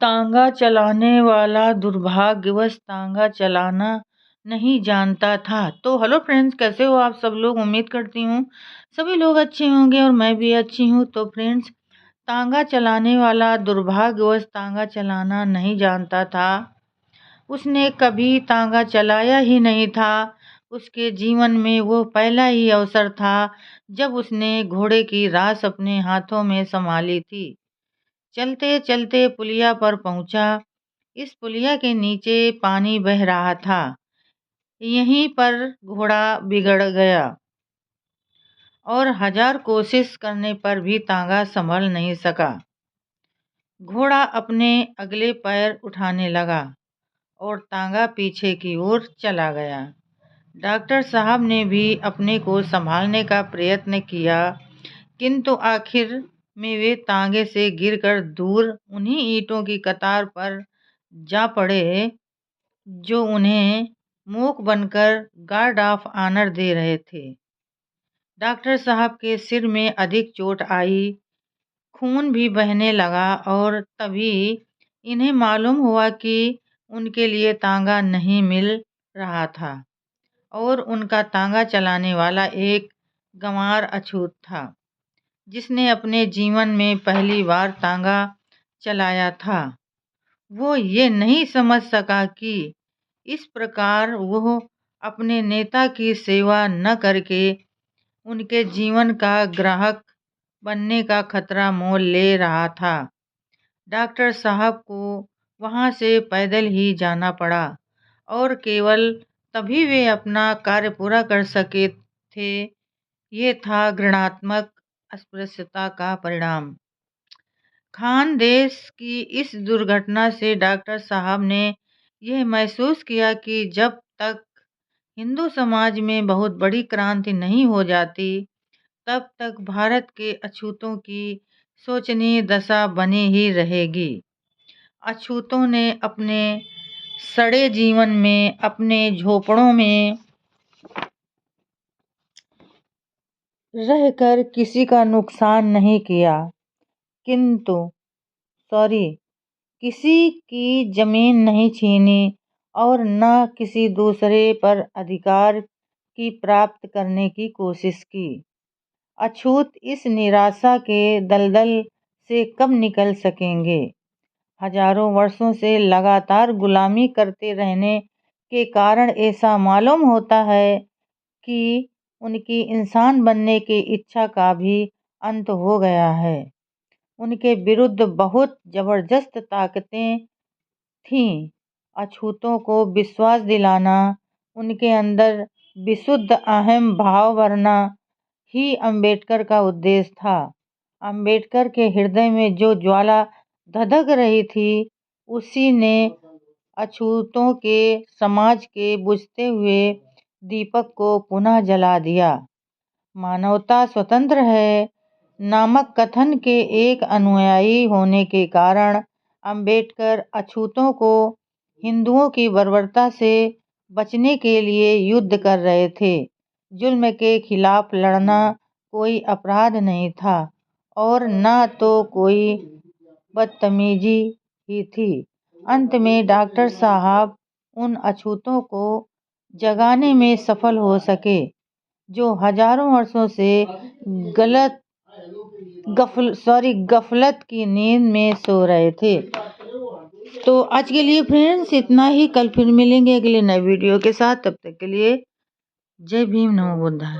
तांगा चलाने वाला दुर्भाग्यवश तांगा चलाना नहीं जानता था। तो हेलो फ्रेंड्स, कैसे हो आप सब लोग। उम्मीद करती हूँ सभी लोग अच्छे होंगे और मैं भी अच्छी हूँ। तो फ्रेंड्स, तांगा चलाने वाला दुर्भाग्यवश तांगा चलाना नहीं जानता था। उसने कभी तांगा चलाया ही नहीं था। उसके जीवन में वो पहला ही अवसर था जब उसने घोड़े की रास अपने हाथों में संभाली थी। चलते चलते पुलिया पर पहुंचा। इस पुलिया के नीचे पानी बह रहा था। यहीं पर घोड़ा बिगड़ गया और 1000 कोशिश करने पर भी तांगा संभल नहीं सका। घोड़ा अपने अगले पैर उठाने लगा और तांगा पीछे की ओर चला गया। डॉक्टर साहब ने भी अपने को संभालने का प्रयत्न किया, किंतु आखिर में वे तांगे से गिरकर दूर उन्हीं ईंटों की कतार पर जा पड़े जो उन्हें मूक बनकर गार्ड ऑफ ऑनर दे रहे थे। डॉक्टर साहब के सिर में अधिक चोट आई, खून भी बहने लगा और तभी इन्हें मालूम हुआ कि उनके लिए तांगा नहीं मिल रहा था और उनका तांगा चलाने वाला एक गंवार अछूत था, जिसने अपने जीवन में पहली बार तांगा चलाया था। वो ये नहीं समझ सका कि इस प्रकार वो अपने नेता की सेवा न करके उनके जीवन का ग्राहक बनने का खतरा मोल ले रहा था। डॉक्टर साहब को वहां से पैदल ही जाना पड़ा और केवल तभी वे अपना कार्य पूरा कर सके थे। ये था घृणात्मक अस्पृश्यता का परिणाम। खानदेश की इस दुर्घटना से डॉक्टर साहब ने यह महसूस किया कि जब तक हिंदू समाज में बहुत बड़ी क्रांति नहीं हो जाती, तब तक भारत के अछूतों की शोचनीय दशा बनी ही रहेगी। अछूतों ने अपने सड़े जीवन में अपने झोपड़ों में रहकर किसी का नुकसान नहीं किया, किसी की जमीन नहीं छीनी और न किसी दूसरे पर अधिकार की प्राप्त करने की कोशिश की। अछूत इस निराशा के दलदल से कब निकल सकेंगे। हजारों वर्षों से लगातार गुलामी करते रहने के कारण ऐसा मालूम होता है कि उनकी इंसान बनने की इच्छा का भी अंत हो गया है। उनके विरुद्ध बहुत जबरदस्त ताकतें थीं। अछूतों को विश्वास दिलाना, उनके अंदर विशुद्ध अहम भाव भरना ही अम्बेडकर का उद्देश्य था। अम्बेडकर के हृदय में जो ज्वाला धधक रही थी, उसी ने अछूतों के समाज के बुझते हुए दीपक को पुनः जला दिया। मानवता स्वतंत्र है नामक कथन के एक अनुयायी होने के कारण अम्बेडकर अछूतों को हिंदुओं की बर्बरता से बचने के लिए युद्ध कर रहे थे। जुल्म के खिलाफ लड़ना कोई अपराध नहीं था और न तो कोई बदतमीजी ही थी। अंत में डॉक्टर साहब उन अछूतों को जगाने में सफल हो सके जो हजारों वर्षों से गफलत की नींद में सो रहे थे। तो आज के लिए फ्रेंड्स इतना ही। कल फिर मिलेंगे अगले नए वीडियो के साथ। तब तक के लिए जय भीम, नमो बुद्धाय।